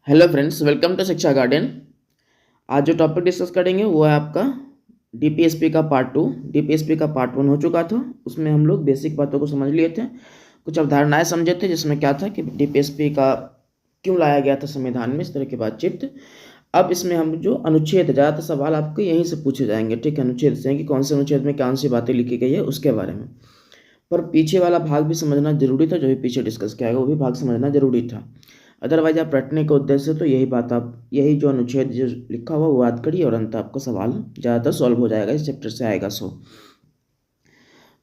Hello friends, welcome to शिक्षा garden. आज जो टॉपिक डिस्कस करेंगे वो है आपका डीपीएसपी का पार्ट 2। डीपीएसपी का पार्ट 1 हो चुका था, उसमें हम लोग बेसिक बातों को समझ लिए थे, कुछ अवधारणाएं समझे थे, जिसमें क्या था कि डीपीएसपी का क्यों लाया गया था संविधान में, इस तरह की बातचीत। अब इसमें हम जो अनुच्छेद, ज़्यादातर सवाल आपको यहीं से पूछे जाएंगे, ठीक है, अनुच्छेद से, कि कौन से अनुच्छेद में कौन सी बातें लिखी गई है उसके बारे में। पर पीछे वाला भाग भी समझना जरूरी था, जो भी पीछे डिस्कस किया गया वो भी भाग समझना जरूरी था। अदरवाइज आप रटने के उद्देश्य से तो यही बात, आप यही जो अनुच्छेद जो लिखा हुआ वो याद करिए और अंत आपको सवाल ज़्यादातर सॉल्व हो जाएगा, इस चैप्टर से आएगा।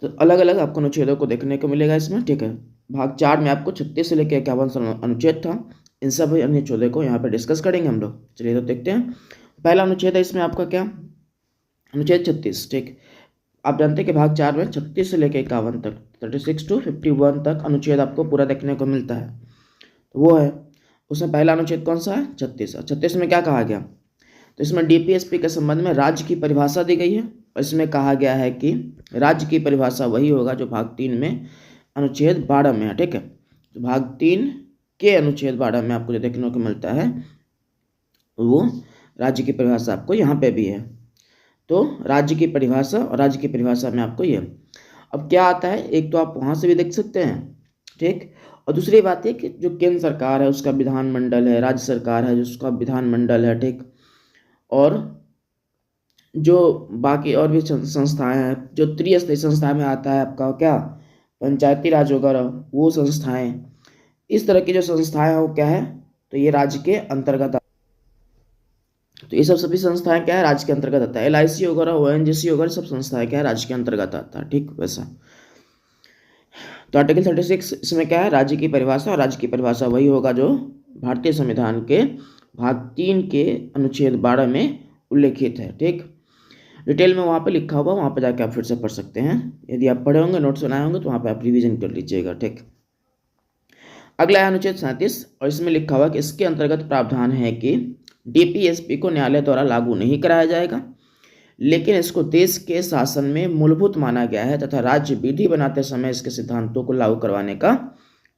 तो अलग अलग आपको अनुच्छेदों को देखने को मिलेगा इसमें, ठीक है। भाग 4 में आपको 36 से लेकर 51 अनुच्छेद था, इन सब अनुच्छेदों को यहाँ पर डिस्कस करेंगे हम लोग। चलिए तो देखते हैं। पहला अनुच्छेद है इसमें आपका क्या, अनुच्छेद 36, ठीक। आप जानते हैं कि भाग 4 में 36 से लेकर 51 तक, 36 to 51 तक अनुच्छेद आपको पूरा देखने को मिलता है। तो वो है, उसमें पहला अनुच्छेद कौन सा है, 36। 36 में क्या कहा गया, तो इसमें डीपीएसपी के संबंध में राज्य की परिभाषा दी गई है, और इसमें कहा गया है कि राज्य की परिभाषा वही होगा जो भाग 3 में अनुच्छेद 12 में है, ठीक है। तो भाग 3 के अनुच्छेद 12 में आपको जो देखने को मिलता है वो राज्य की परिभाषा आपको यहाँ पे भी है। तो राज्य की परिभाषा, और राज्य की परिभाषा में आपको ये अब क्या आता है, एक तो आप वहाँ से भी देख सकते हैं, ठीक। और दूसरी बात है कि जो केंद्र सरकार है उसका विधानमंडल है, राज्य सरकार है जो उसका विधानमंडल है, ठीक। और जो बाकी और भी संस्थाएं हैं, जो त्रिस्तरीय संस्था में आता है आपका क्या, पंचायती राज वगैरह, वो संस्थाएं, इस तरह की जो संस्थाएं हैं वो क्या है, तो ये राज्य के अंतर्गत। तो ये सब सभी संस्थाएं क्या है, राज्य के अंतर्गत आता है। एलआईसी वगैरह, ओएनजीसी वगैरह सब संस्थाएं क्या है, राज्य के अंतर्गत आता है, ठीक वैसा। तो आर्टिकल 36 इसमें क्या है, राज्य की परिभाषा, और राज्य की परिभाषा वही होगा जो भारतीय संविधान के भाग 3 के अनुच्छेद 12 में उल्लेखित है, ठीक। डिटेल में वहाँ पे लिखा हुआ, वहाँ पे जाके आप फिर से पढ़ सकते हैं। यदि आप पढ़े होंगे, नोट्स बनाए होंगे, तो वहाँ पे आप रिवीजन कर लीजिएगा, ठीक। अगला है अनुच्छेद 37, और इसमें लिखा हुआ कि इसके अंतर्गत प्रावधान है कि डीपीएसपी को न्यायालय द्वारा लागू नहीं कराया जाएगा, लेकिन इसको देश के शासन में मूलभूत माना गया है तथा राज्य विधि बनाते समय इसके सिद्धांतों को लागू करवाने का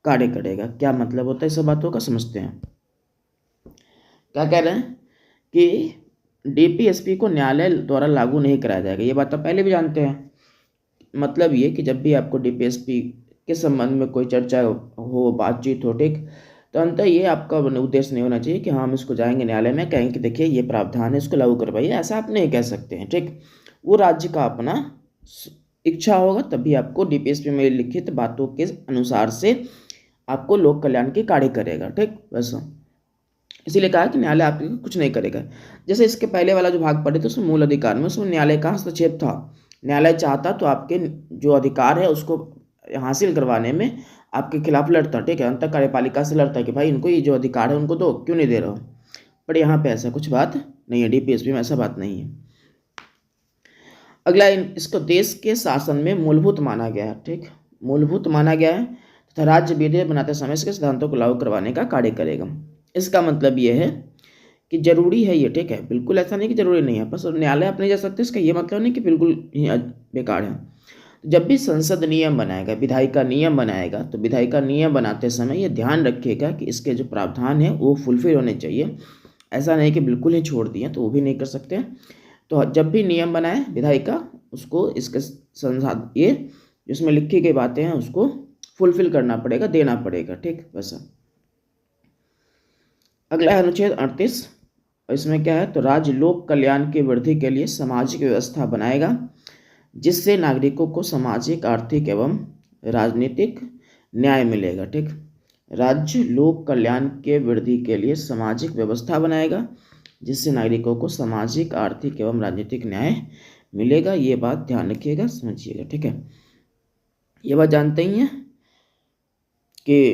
कार्य करेगा। क्या मतलब होता है, सब बातों का समझते हैं। क्या कह रहे हैं कि डीपीएसपी को न्यायालय द्वारा लागू नहीं कराया जाएगा, ये बात आप पहले भी जानते हैं। मतलब ये कि जब भी आपको डीपीएसपी के संबंध में कोई चर्चा हो, बातचीत हो, ठीक, तो अंततः ये आपका उद्देश्य नहीं होना चाहिए कि हाँ हम इसको जाएंगे न्यायालय में कहेंगे कि देखिए ये प्रावधान है इसको लागू करवाइए, ऐसा आप नहीं कह सकते हैं, ठीक। वो राज्य का अपना इच्छा होगा, तभी आपको डीपीएसपी में लिखित बातों के अनुसार से आपको लोक कल्याण के कार्य करेगा, ठीक वैसा। इसीलिए कहा कि न्यायालय आपके कुछ नहीं करेगा। जैसे इसके पहले वाला जो भाग पढ़े थे उसमें मूल अधिकार में, उसमें न्यायालय का हस्तक्षेप था। न्यायालय चाहता तो आपके जो अधिकार है उसको हासिल करवाने में आपके खिलाफ लड़ता, ठीक है, अंतः कार्यपालिका से लड़ता कि भाई इनको ये जो अधिकार है उनको दो, क्यों नहीं दे रहे हो। पर यहाँ पे ऐसा कुछ बात नहीं है, डीपीएसपी में ऐसा बात नहीं है। अगला, इसको देश के शासन में मूलभूत माना गया है, ठीक, मूलभूत माना गया है तथा राज्य विधि बनाते समय इसके सिद्धांतों को लागू करवाने का कार्य करेगा। इसका मतलब ये है कि जरूरी है ये, ठीक है, बिल्कुल ऐसा नहीं कि जरूरी नहीं है, बस न्यायालय आप नहीं जा सकते, इसका ये मतलब नहीं कि बिल्कुल ही बेकार है। जब भी संसद नियम बनाएगा, विधायी का नियम बनाएगा, तो विधायी का नियम बनाते समय ये ध्यान रखिएगा कि इसके जो प्रावधान है वो फुलफिल होने चाहिए। ऐसा नहीं कि बिल्कुल ही छोड़ दिए, तो वो भी नहीं कर सकते। तो जब भी नियम बनाए विधायी का, उसको इसके संसाध ये जिसमें लिखी गई बातें हैं उसको फुलफिल करना पड़ेगा, देना पड़ेगा, ठीक वैसा। अगला है अनुच्छेद 38, और इसमें क्या है, तो राज्य लोक कल्याण की वृद्धि के लिए सामाजिक व्यवस्था बनाएगा जिससे नागरिकों को सामाजिक, आर्थिक एवं राजनीतिक न्याय मिलेगा, ठीक। राज्य लोक कल्याण के वृद्धि के लिए सामाजिक व्यवस्था बनाएगा जिससे नागरिकों को सामाजिक, आर्थिक एवं राजनीतिक न्याय मिलेगा। ये बात ध्यान रखिएगा, समझिएगा, ठीक है। ये बात जानते ही हैं कि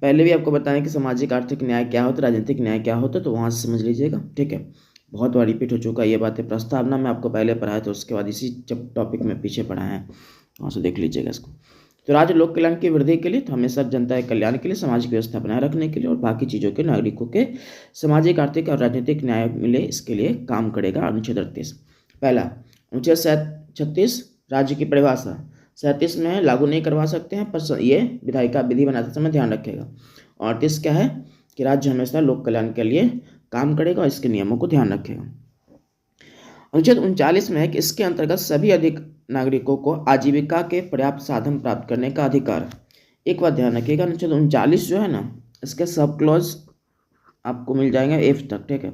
पहले भी आपको बताएं कि सामाजिक आर्थिक न्याय क्या होता है, राजनीतिक न्याय क्या होता है, तो वहाँ से समझ लीजिएगा, ठीक है। बहुत बार रिपीट हो चुका ये बातें, प्रस्तावना में आपको पहले पढ़ाया तो उसके बाद इसी जब टॉपिक में पीछे पढ़ाया है, वहाँ से देख लीजिएगा इसको। तो राज्य लोक कल्याण की वृद्धि के लिए, तो हमेशा जनता के कल्याण के लिए, सामाजिक व्यवस्था बनाए रखने के लिए और बाकी चीज़ों के नागरिकों के सामाजिक, आर्थिक और राजनीतिक न्याय मिले, इसके लिए काम करेगा अनुच्छेद 38। पहला अनुच्छेद 36 राज्य की परिभाषा, 37 में लागू नहीं करवा सकते हैं, पर ये विधायिका विधि बनाते समय ध्यान रखेगा। और 38 क्या है, कि राज्य हमेशा लोक कल्याण के लिए काम करेगा और इसके नियमों को ध्यान रखेगा। अनुच्छेद 39 में है कि इसके अंतर्गत सभी अधिक नागरिकों को आजीविका के पर्याप्त साधन प्राप्त करने का अधिकार। एक बात ध्यान रखिएगा, अनुच्छेद 39 जो है ना, इसके सब क्लॉज आपको मिल जाएंगे एफ तक, ठीक है।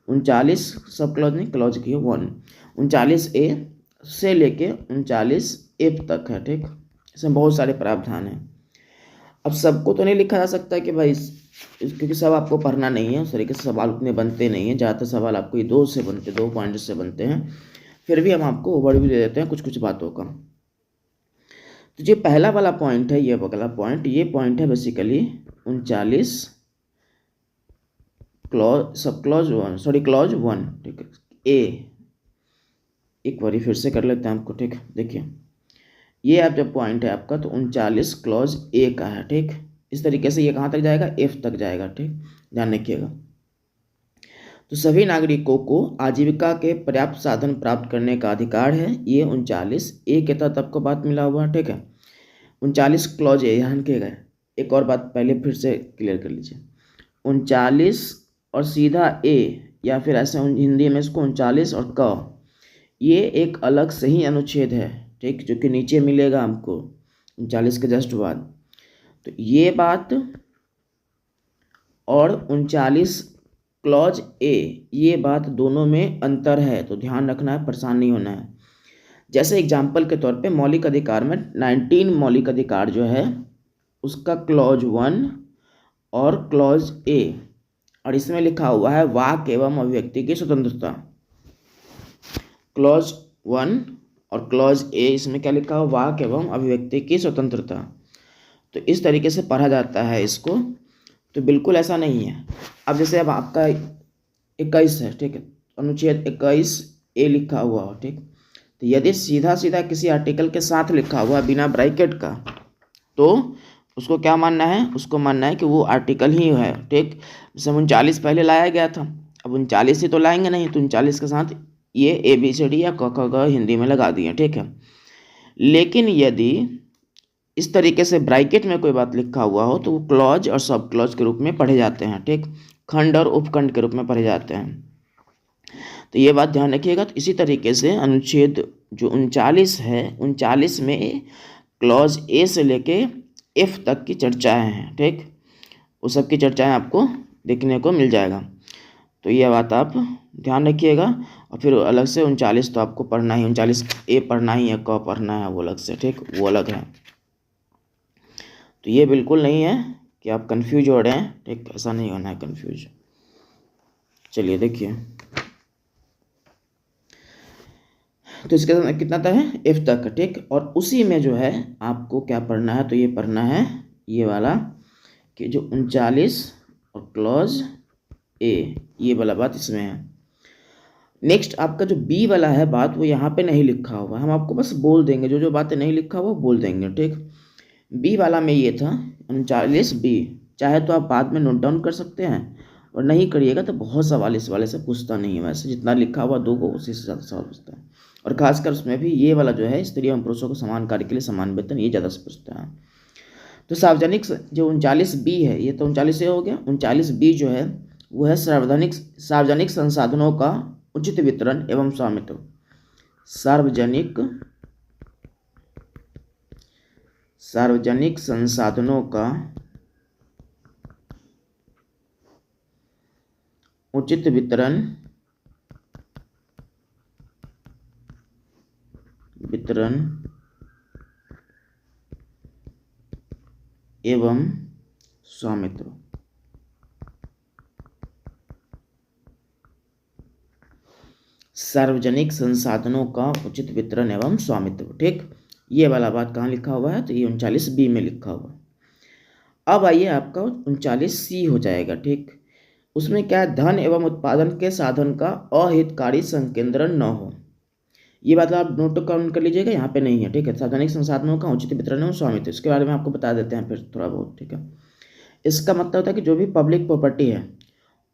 39 सब क्लॉज नहीं, क्लॉज की 1, 39A से लेके 39F तक है, ठीक। इसमें बहुत सारे प्रावधान हैं। अब सबको तो नहीं लिखा जा सकता कि भाई क्योंकि सब आपको पढ़ना नहीं है, उस तरीके से सवाल उतने बनते नहीं हैं। ज़्यादातर सवाल आपको ये 2 से बनते, 2 पॉइंट से बनते हैं। फिर भी हम आपको ओवरव्यू दे देते हैं कुछ कुछ बातों का। तो जो पहला वाला पॉइंट है, ये वाला पॉइंट, ये पॉइंट है बेसिकली 39 क्लॉज क्लॉज 1, ठीक है, ए। एक बारी फिर से कर लेते हैं आपको, ठीक। देखिए ये आप जब पॉइंट है आपका तो 39 क्लॉज ए का है, ठीक। इस तरीके से ये कहाँ तक जाएगा, एफ तक जाएगा, ठीक, ध्यान रखिएगा। तो सभी नागरिकों को आजीविका के पर्याप्त साधन प्राप्त करने का अधिकार है, ये 39A के तहत आपको बात मिला हुआ है, ठीक है। 39 क्लॉज ए, ध्यान रखिएगा। एक और बात पहले फिर से क्लियर कर लीजिए, 39 और सीधा ए, या फिर ऐसे हिंदी में इसको 39 और क, ये एक अलग से ही अनुच्छेद है, ठीक, जो कि नीचे मिलेगा हमको 39 के जस्ट बाद। तो ये बात और 39 क्लॉज ए, ये बात दोनों में अंतर है, तो ध्यान रखना है, परेशान नहीं होना है। जैसे एग्जाम्पल के तौर पे मौलिक अधिकार में 19 मौलिक अधिकार जो है उसका क्लॉज 1 और क्लॉज ए, और इसमें लिखा हुआ है वाक एवं अभिव्यक्ति की स्वतंत्रता। क्लॉज 1 और क्लॉज ए, इसमें क्या लिखा हुआ, वाक एवं अभिव्यक्ति की स्वतंत्रता। तो इस तरीके से पढ़ा जाता है इसको, तो बिल्कुल ऐसा नहीं है। अब जैसे अब आपका 21 है, ठीक है, अनुच्छेद 21A लिखा हुआ हो, ठीक। तो यदि सीधा सीधा किसी आर्टिकल के साथ लिखा हुआ बिना ब्रैकेट का, तो उसको क्या मानना है, उसको मानना है कि वो आर्टिकल ही है, ठीक। जैसे 39 पहले लाया गया था, अब 39 ही तो लाएंगे नहीं, तो 39 के साथ ये ABCD या क ख ग हिंदी में लगा दिए, ठीक है। लेकिन यदि इस तरीके से ब्रैकेट में कोई बात लिखा हुआ हो तो वो क्लॉज और सब क्लॉज के रूप में पढ़े जाते हैं, ठीक, खंड और उपखंड के रूप में पढ़े जाते हैं। तो ये बात ध्यान रखिएगा। तो इसी तरीके से अनुच्छेद जो 39 है, 39 में क्लॉज ए से लेके एफ तक की चर्चाएं हैं, ठीक, वो सब की चर्चाएं आपको देखने को मिल जाएगा। तो ये बात आप ध्यान रखिएगा। और फिर अलग से 39 तो आपको पढ़ना ही, 39A पढ़ना ही है, क पढ़ना है वो अलग से, ठीक, वो अलग है। तो ये बिल्कुल नहीं है कि आप कंफ्यूज हो रहे हैं, ठीक, ऐसा नहीं होना है कंफ्यूज। चलिए देखिए, तो इसके साथ कितना तक है, एफ तक, ठीक। और उसी में जो है आपको क्या पढ़ना है, तो ये पढ़ना है ये वाला कि जो 39 और क्लॉज ए, ये वाला बात इसमें है। नेक्स्ट आपका जो बी वाला है बात, वो यहाँ पे नहीं लिखा हुआ, हम आपको बस बोल देंगे, जो जो बातें नहीं लिखा हुआ बोल देंगे, ठीक। बी वाला में ये था 39B, चाहे तो आप बाद में नोट डाउन कर सकते हैं, और नहीं करिएगा तो बहुत सवाल इस वाले से पूछता नहीं है, वैसे जितना लिखा हुआ 2 को उसी से ज़्यादा सवाल पूछता है। और खासकर उसमें भी ये वाला जो है, स्त्री एवं पुरुषों को समान कार्य के लिए समान वेतन, ये ज़्यादा से पूछता है। तो सार्वजनिक जो 39B है, ये तो 39A हो गया। 39B जो है वो है सार्वजनिक संसाधनों का उचित वितरण एवं स्वामित्व। सार्वजनिक संसाधनों का उचित वितरण एवं स्वामित्व। सार्वजनिक संसाधनों का उचित वितरण एवं स्वामित्व, ठीक। ये वाला बात कहाँ लिखा हुआ है, तो ये 39B में लिखा हुआ। अब आइए आपका 39C हो जाएगा, ठीक। उसमें क्या है, धन एवं उत्पादन के साधन का अहितकारी संकेंद्रण न हो। ये बात आप नोट डाउन कर लीजिएगा, यहाँ पे नहीं है, ठीक है। सार्वजनिक संसाधनों का उचित वितरण एवं स्वामित्व, इसके बारे में आपको बता देते हैं फिर थोड़ा बहुत, ठीक है। इसका मतलब होता है कि जो भी पब्लिक प्रॉपर्टी है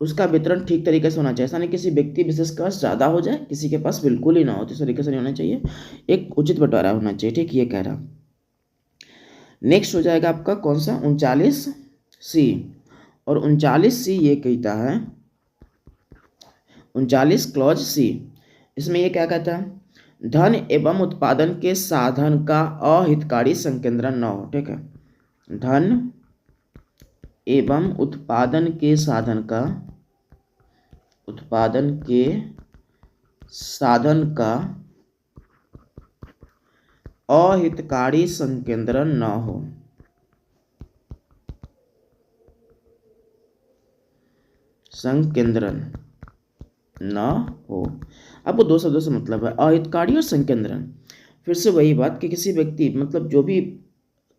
उसका वितरण ठीक तरीके से होना चाहिए। ऐसा नहीं किसी व्यक्ति विशेष के पास ज़्यादा हो जाए, किसी के पास बिल्कुल ही ना हो, तो इस तरीके से नहीं होना चाहिए, एक उचित बंटवारा होना चाहिए, ठीक, ये कह रहा। नेक्स्ट हो जाएगा आपका कौन सा, 39C। और 39C ये कहता है, 39 क्लॉज सी, इसमें ये क्या कहता है, धन एवं उत्पादन के साधन का अहितकारी संकेंद्रण न हो। ठीक है, धन एवं उत्पादन के साधन का अहितकारी संकेंद्रण न हो। संकेंद्रण न हो, आपको दो शब्दों से मतलब है, अहितकारी और संकेंद्रण। फिर से वही बात कि किसी व्यक्ति मतलब जो भी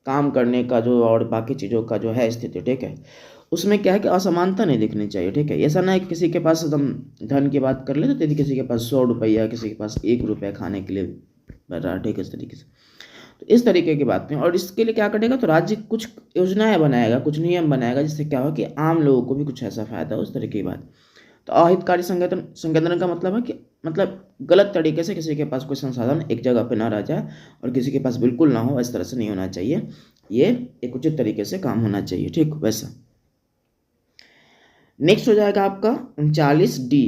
काम करने का जो और बाकी चीज़ों का जो है स्थिति, ठीक है, उसमें क्या है कि असमानता नहीं दिखनी चाहिए। ठीक है, ऐसा ना है कि किसी के पास एकदम धन की बात कर ले तो यदि किसी के पास 100 रुपया, किसी के पास 1 रुपया खाने के लिए बढ़ रहा है, ठीक है, इस तरीके से, तो इस तरीके की बात नहीं। और इसके लिए क्या करेगा, तो राज्य कुछ योजनाएं बनाएगा, कुछ नियम बनाएगा, जिससे क्या हो कि आम लोगों को भी कुछ ऐसा फायदा हो, उस तरीके की बात। तो अहितकारी संकेंद्रण का मतलब है कि मतलब गलत तरीके से किसी के पास कोई संसाधन एक जगह पे ना रह जाए और किसी के पास बिल्कुल ना हो, इस तरह से नहीं होना चाहिए, ये एक उचित तरीके से काम होना चाहिए। ठीक, वैसा नेक्स्ट हो जाएगा आपका 39D।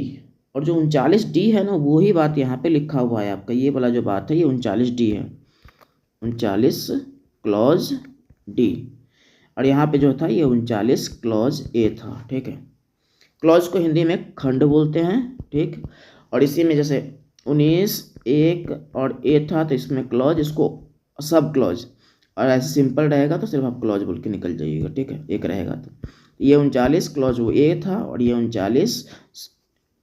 और जो 39D है ना, वो ही बात यहाँ पे लिखा हुआ है आपका, ये वाला जो बात है ये 39D है, 39 क्लॉज डी। और यहाँ पे जो था ये 39 क्लॉज ए था। ठीक है, क्लॉज को हिंदी में खंड बोलते हैं। ठीक, और इसी में जैसे 19 एक और ए था तो इसमें क्लॉज, इसको सब क्लॉज, और ऐसे सिंपल रहेगा तो सिर्फ आप क्लॉज बोल के निकल जाइएगा। ठीक है, एक रहेगा तो ये 39 क्लॉज वो ए था और ये 39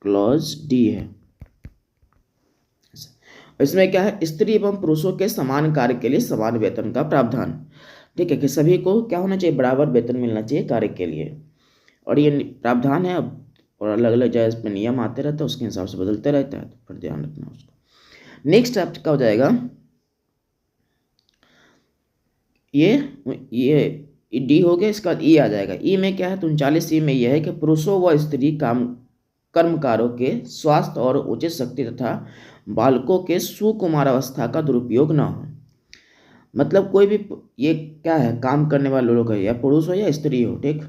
क्लॉज डी है। इसमें क्या है, स्त्री एवं पुरुषों के समान कार्य के लिए समान वेतन का प्रावधान। ठीक है, कि सभी को क्या होना चाहिए, बराबर वेतन मिलना चाहिए कार्य के लिए, और ये प्रावधान है। और अलग अलग जगह इस पर नियम आते रहते हैं, उसके हिसाब से बदलते रहता है, तो फिर ध्यान रखना उसको। नेक्स्ट आपका हो जाएगा ये डी हो गया, इसका बाद ई आ जाएगा। ई में क्या है, तो 39 में यह है कि पुरुषों व स्त्री कर्मकारों के स्वास्थ्य और उचित शक्ति तथा बालकों के सुकुमार अवस्था का दुरुपयोग न हो। मतलब कोई भी, ये क्या है, काम करने वाले लोग है, या पुरुष हो या स्त्री हो, ठीक,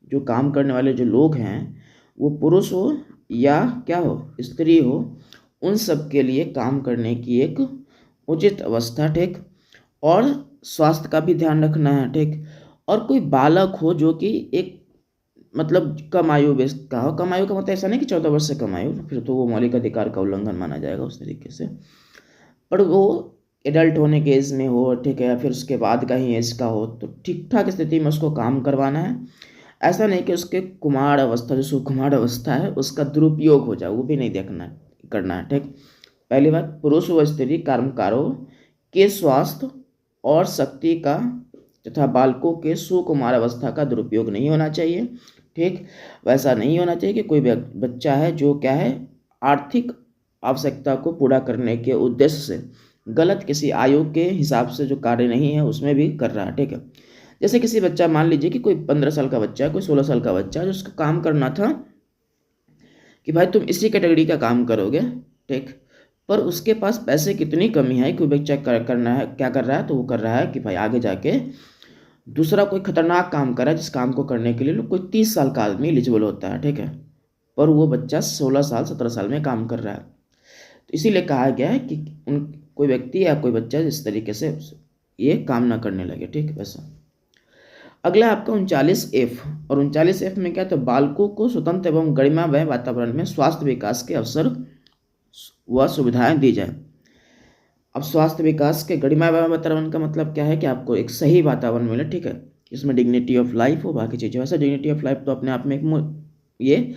जो काम करने वाले जो लोग हैं वो पुरुष हो या क्या हो, स्त्री हो, उन सब के लिए काम करने की एक उचित अवस्था, ठीक, और स्वास्थ्य का भी ध्यान रखना है। ठीक, और कोई बालक हो जो कि एक मतलब कम आयु व्यस्त का हो। कम आयु का मतलब ऐसा नहीं कि 14 वर्ष से कम आयु, फिर तो वो मौलिक अधिकार का उल्लंघन माना जाएगा उस तरीके से, पर वो एडल्ट होने के एज में हो, ठीक है, या फिर उसके बाद का ही एज का हो, तो ठीक ठाक स्थिति में उसको काम करवाना है। ऐसा नहीं कि उसके कुमार अवस्था, जो सुकुमार अवस्था है, उसका दुरुपयोग हो जाए, वो भी नहीं देखना करना है। ठीक, पहली बात, पुरुष व स्त्री कर्मकारों के स्वास्थ्य और शक्ति का तथा बालकों के सुकुमार अवस्था का दुरुपयोग नहीं होना चाहिए। ठीक, वैसा नहीं होना चाहिए कि कोई बच्चा है जो क्या है, आर्थिक आवश्यकता को पूरा करने के उद्देश्य से गलत किसी आयु के हिसाब से जो कार्य नहीं है उसमें भी कर रहा है। ठीक है, जैसे किसी बच्चा, मान लीजिए कि कोई 15 साल का बच्चा है, कोई 16 साल का बच्चा है, जो उसका काम करना था कि भाई तुम इसी कैटेगरी का काम करोगे, ठीक, पर उसके पास पैसे कितनी कमी है, कोई बच्चा करना है, क्या कर रहा है, तो वो कर रहा है कि भाई आगे जाके दूसरा कोई खतरनाक काम कर रहा है, जिस काम को करने के लिए कोई 30 साल का आदमी एलिजिबल होता है। ठीक है, पर वो बच्चा 16 साल 17 साल में काम कर रहा है, तो इसीलिए कहा गया है कि उन कोई व्यक्ति या कोई बच्चा इस तरीके से ये काम ना करने लगे। ठीक, वैसा। अगला आपका 39F, और 39F में क्या, तो बालकों को स्वतंत्र एवं गरिमामय वातावरण में स्वास्थ्य विकास के अवसर व सुविधाएं दी जाए। अब स्वास्थ्य विकास के गरिमामय वातावरण का मतलब क्या है कि आपको एक सही वातावरण मिले, ठीक है, इसमें डिग्निटी ऑफ लाइफ हो, बाकी चीज़ें। वैसे डिग्निटी ऑफ लाइफ तो अपने आप में एक ये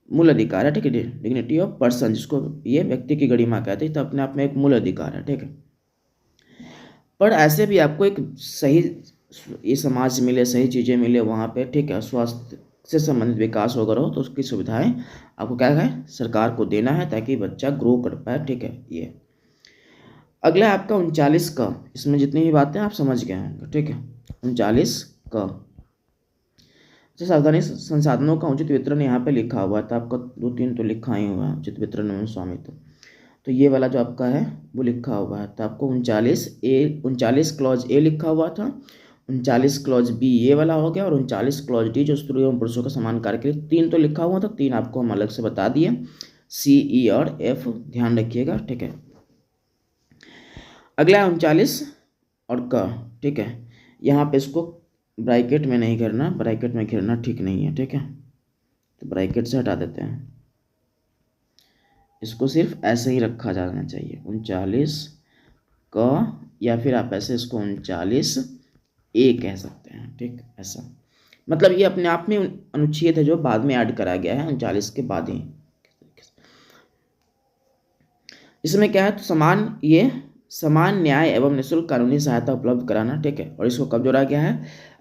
मूल अधिकार है। ठीक है, डिग्निटी ऑफ पर्सन, जिसको ये व्यक्ति की गरिमा कहते हैं, तो अपने आप में एक मूल अधिकार है। ठीक है, पर ऐसे भी आपको एक सही ये समाज मिले, सही चीज़ें मिले वहाँ पे, ठीक है, स्वास्थ्य से संबंधित विकास वगैरह हो, तो उसकी सुविधाएं आपको क्या है, सरकार को देना है, ताकि बच्चा ग्रो कर पाए। ठीक है, ये अगला है आपका 39 का। इसमें जितनी भी बातें आप समझ गए होंगे। ठीक है, 39 का सावधानी, संसाधनों का उचित वितरण यहाँ पे लिखा हुआ था आपका, 2-3 तो लिखा ही हुआ है, उचित वितरण एवं स्वामित्व, तो ये वाला जो आपका है वो लिखा हुआ है। तो आपको 39 क्लॉज ए लिखा हुआ था, 39 क्लॉज बी ये वाला हो गया, और 39 क्लॉज डी जो स्त्रियों एवं पुरुषों का समान कार्य के लिए, 3 तो लिखा हुआ था, 3 आपको हम अलग से बता दिए, सी, ई और एफ ध्यान रखिएगा, ठीक है। अगला है 39 और क, ठीक है। यहाँ पे इसको ब्रैकेट में नहीं करना, ब्रैकेट में घेरना ठीक नहीं है, ठीक है, तो ब्रैकेट से हटा देते हैं, इसको सिर्फ ऐसे ही रखा जाना चाहिए 39 क, या फिर आप ऐसे इसको 39 ए कह सकते हैं, ठीक, ऐसा। मतलब ये अपने आप में अनुच्छेद है जो बाद में ऐड करा गया है 39 के बाद ही। इसमें क्या है, तो समान न्याय एवं निःशुल्क कानूनी सहायता उपलब्ध कराना, ठीक है। और इसको कब जोड़ा गया है,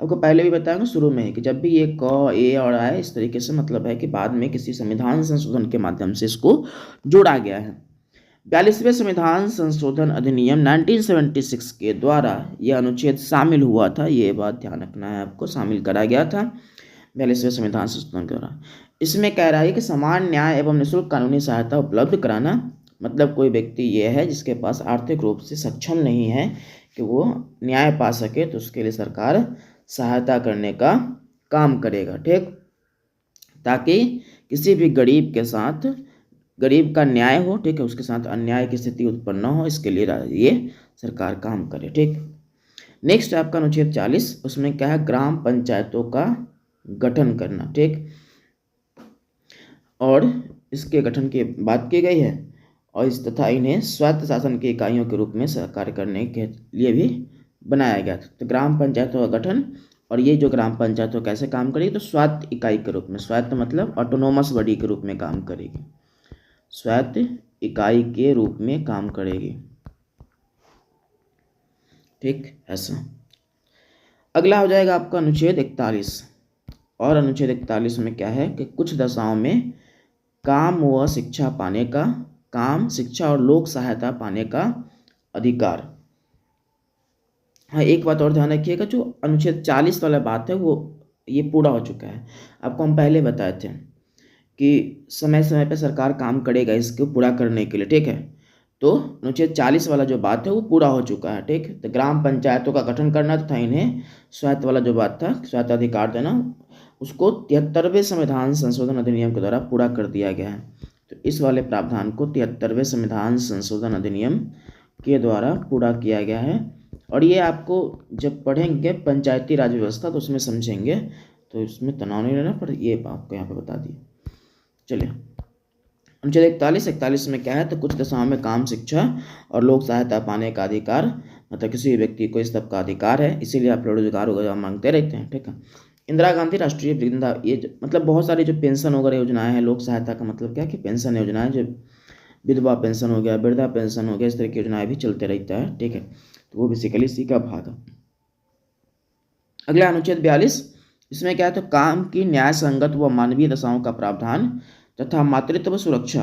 आपको पहले भी बताया शुरू में ही कि जब भी ये क, ए और आए इस तरीके से, मतलब है कि बाद में किसी संविधान संशोधन के माध्यम से इसको जोड़ा गया है। 42वें संविधान संशोधन अधिनियम 1976 के द्वारा यह अनुच्छेद शामिल हुआ था, ये बात ध्यान रखना है आपको, शामिल करा गया था 42वें संविधान संशोधन के द्वारा। इसमें कह रहा है कि समान न्याय एवं निःशुल्क कानूनी सहायता उपलब्ध कराना, मतलब कोई व्यक्ति ये है जिसके पास आर्थिक रूप से सक्षम नहीं है कि वो न्याय पा सके, तो उसके लिए सरकार सहायता करने का काम करेगा, ठीक, ताकि किसी भी गरीब के साथ, गरीब का न्याय हो, ठीक है, उसके साथ अन्याय की स्थिति उत्पन्न न हो, इसके लिए ये सरकार काम करे, ठीक। नेक्स्ट आपका अनुच्छेद 40, उसमें क्या है, ग्राम पंचायतों का गठन करना, ठीक, और इसके गठन की बात की गई है, और इस तथा इन्हें स्वायत्त शासन की इकाइयों के रूप में कार्य करने के लिए भी बनाया गया था। तो ग्राम पंचायतों का गठन, और ये जो ग्राम पंचायतों कैसे काम करेगी, तो स्वायत्त इकाई के रूप में, स्वायत्त मतलब ऑटोनोमस बॉडी के रूप में काम करेगी, स्वायत्त इकाई के रूप में काम करेगी, ठीक, ऐसा। अगला हो जाएगा आपका अनुच्छेद 41, और अनुच्छेद 41 में क्या है कि कुछ दशाओं में काम व शिक्षा पाने का, काम, शिक्षा और लोक सहायता पाने का अधिकार। हाँ, एक बात और ध्यान रखिएगा, जो अनुच्छेद 40 वाला बात है वो ये पूरा हो चुका है, आपको हम पहले बताए थे कि समय समय पे सरकार काम करेगा इसको पूरा करने के लिए, ठीक है। तो अनुच्छेद 40 वाला जो बात है वो पूरा हो चुका है, ठीक। तो ग्राम पंचायतों का गठन करना था, इन्हें स्वायत्त वाला जो बात था, स्वायत्त अधिकार देना, उसको 73वें संविधान संशोधन अधिनियम के द्वारा पूरा कर दिया गया है। तो इस वाले प्रावधान को 73वें संविधान संशोधन अधिनियम के द्वारा पूरा किया गया है, और ये आपको जब पढ़ेंगे पंचायती राज व्यवस्था तो उसमें समझेंगे, तो इसमें तनाव नहीं रहना, पर ये आपको यहाँ पे बता दिए। चलिए अनुच्छेद 41 में क्या है, तो कुछ दशाओं में काम, शिक्षा और लोक सहायता पाने का अधिकार, मतलब किसी भी व्यक्ति को इस सब का अधिकार है, इसीलिए आप रोजगार वगैरह मांगते रहते हैं, ठीक है। इंदिरा गांधी राष्ट्रीय वृद्धा, ये मतलब बहुत सारी जो पेंशन वगैरह योजनाएं हैं, लोक सहायता का मतलब क्या कि पेंशन योजनाएं, जो विधवा पेंशन हो गया, वृद्धा पेंशन हो गया, इस तरह की योजनाएं भी चलते रहता है, ठीक है, तो वो बेसिकली इसी का भाग है। अगला अनुच्छेद 42, इसमें क्या है, तो काम की न्याय संगत व मानवीय दशाओं का प्रावधान तथा मातृत्व सुरक्षा